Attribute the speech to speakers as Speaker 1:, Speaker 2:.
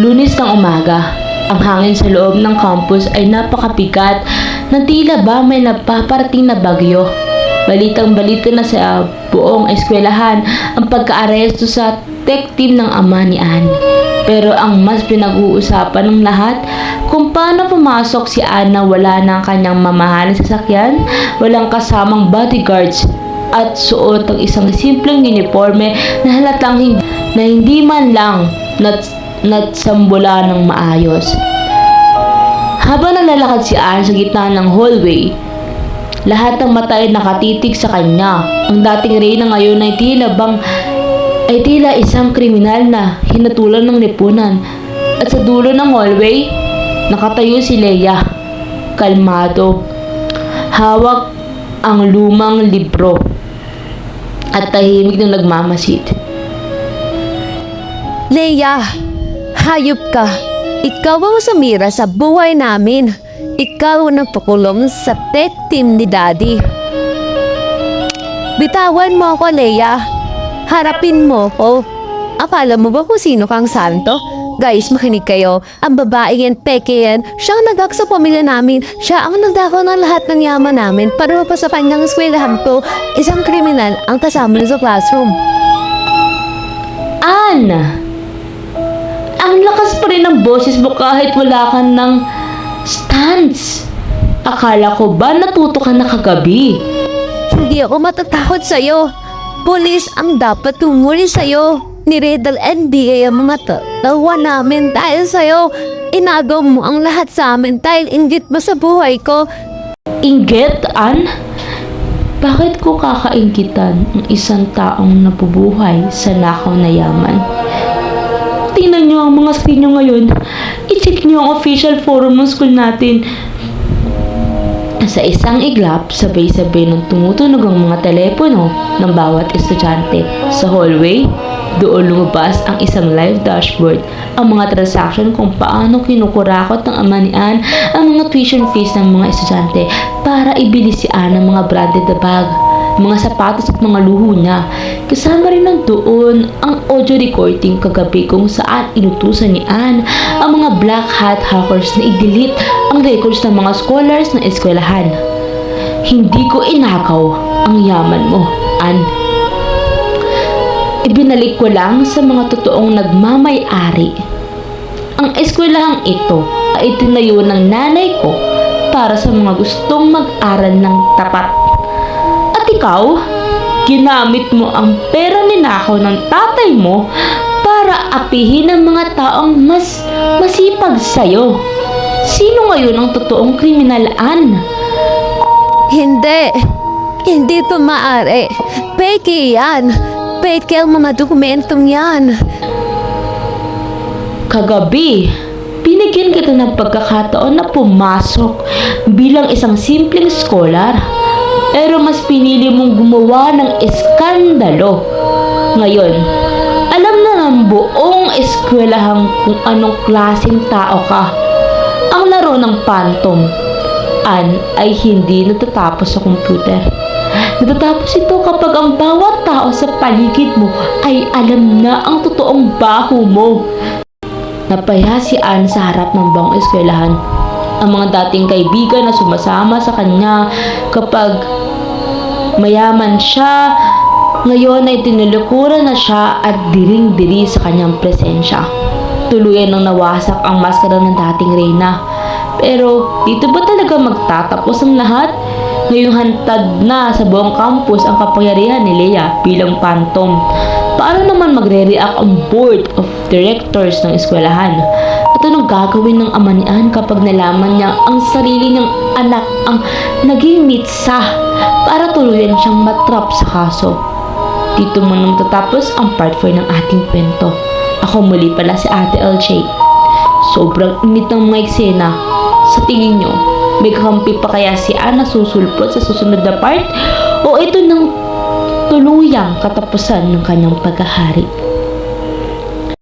Speaker 1: Lunes ng umaga. Ang hangin sa loob ng campus ay napakabigat na tila ba may napaparating na bagyo. Balitang-balita na sa buong eskwelahan ang pagka-aresto sa tech team ng ama ni Anne. Pero ang mas pinag-uusapan ng lahat kung paano pumasok si Anne na wala ng kanyang mamahaling sasakyan, walang kasamang bodyguards at suot ang isang simpleng uniforme na halatang na hindi man lang natsambula ng maayos. Habang naglalakad si Anne sa gitna ng hallway, lahat ng mata ay nakatitig sa kanya. Ang dating reyna ngayon ay tila isang kriminal na hinatulan ng lipunan. At sa dulo ng hallway, nakatayo si Leia, kalmado, hawak ang lumang libro at tahimik na nagmamasid.
Speaker 2: Leia, hayop ka. Ikaw ang sumira sa buhay namin. Ikaw ang nagpakulong sa tech team ni Daddy. Bitawan mo ako, Leia. Harapin mo ko. Akala mo ba kung sino kang santo? Guys, makinig kayo. Ang babae yan, peke yan. Siya ang nagak sa pamilya namin. Siya ang nagdakaw ng lahat ng yaman namin para mapasapan ng eskwelahan ko. Isang kriminal ang kasama niya sa classroom.
Speaker 1: Anne! Ang lakas pa rin ng boses mo kahit wala ka ng stance. Akala ko ba natuto ka na kagabi?
Speaker 2: Hindi ako matatakot sa'yo. Pulis ang dapat tumuli sa'yo. Ni-Redal NBA ang mga tawa namin dahil sa'yo. Inagaw mo ang lahat sa amin dahil inggit mo sa buhay ko.
Speaker 1: Inggit, Anne? Bakit ko kakainggitan ang isang taong nabubuhay sa nakaw na yaman? Tingnan nyo ang mga screen nyo ngayon. I-check nyo ang official forum ng school natin. Sa isang iglap, sabay-sabay nang tumutunog ang mga telepono ng bawat estudyante. Sa hallway, doon lumabas ang isang live dashboard, ang mga transaction kung paano kinukurakot ng ama ni Anne ang mga tuition fees ng mga estudyante para ibili si Anne ng mga branded na bag, mga sapatos at mga luho niya. Kasama rin doon ang audio recording kagabi kung saan inutusan ni Anne ang mga black hat hackers na i-delete ang records ng mga scholars ng eskwelahan. Hindi ko inakaw ang yaman mo, Anne. Ibinalik ko lang sa mga totoong nagmamay-ari. Ang eskwelahang ito ay itinayo ng nanay ko para sa mga gustong mag-aral ng tapat. At ikaw, ginamit mo ang pera ninakaw ng tatay mo para apihin ang mga taong mas masipag sa'yo. Sino ngayon ang totoong kriminal, Anne?
Speaker 2: Hindi. Hindi ito maaari. Peke yan. Peke ang mga dokumentong yan.
Speaker 1: Kagabi, binigyan kita ng pagkakataon na pumasok bilang isang simpleng scholar. Pero mas pinili mong gumawa ng eskandalo. Ngayon, alam na ng buong eskwelahang kung anong klaseng tao ka. Ang laro ng Phantom, Anne, ay hindi natatapos sa computer. Natatapos ito kapag ang bawat tao sa paligid mo ay alam na ang totoong baho mo. Napaya si Anne sa harap ng buong eskwelahan. Ang mga dating kaibigan na sumasama sa kanya kapag mayaman siya, ngayon ay tinulukuran na siya at diring-diri sa kanyang presensya. Tuluyan nang nawasak ang maskara ng dating reyna. Pero dito ba talaga magtatapos ang lahat? Ngayong hantad na sa buong campus ang kapangyarihan ni Leia bilang Phantom. Paano naman magre-react ang board of directors ng eskwelahan? At anong gagawin ng ama ni Anne kapag nalaman niya ang sarili niyang anak ang naging mitsa para tuluyan siyang matrap sa kaso? Dito muna matatapos ang part 4 ng ating kwento. Ako muli pala si Ate LJ. Sobrang init ng mga eksena. Sa tingin nyo, may kakampi pa kaya si Anne na susulpot sa susunod na part? O ito nang tuluyang katapusan ng kanyang paghahari?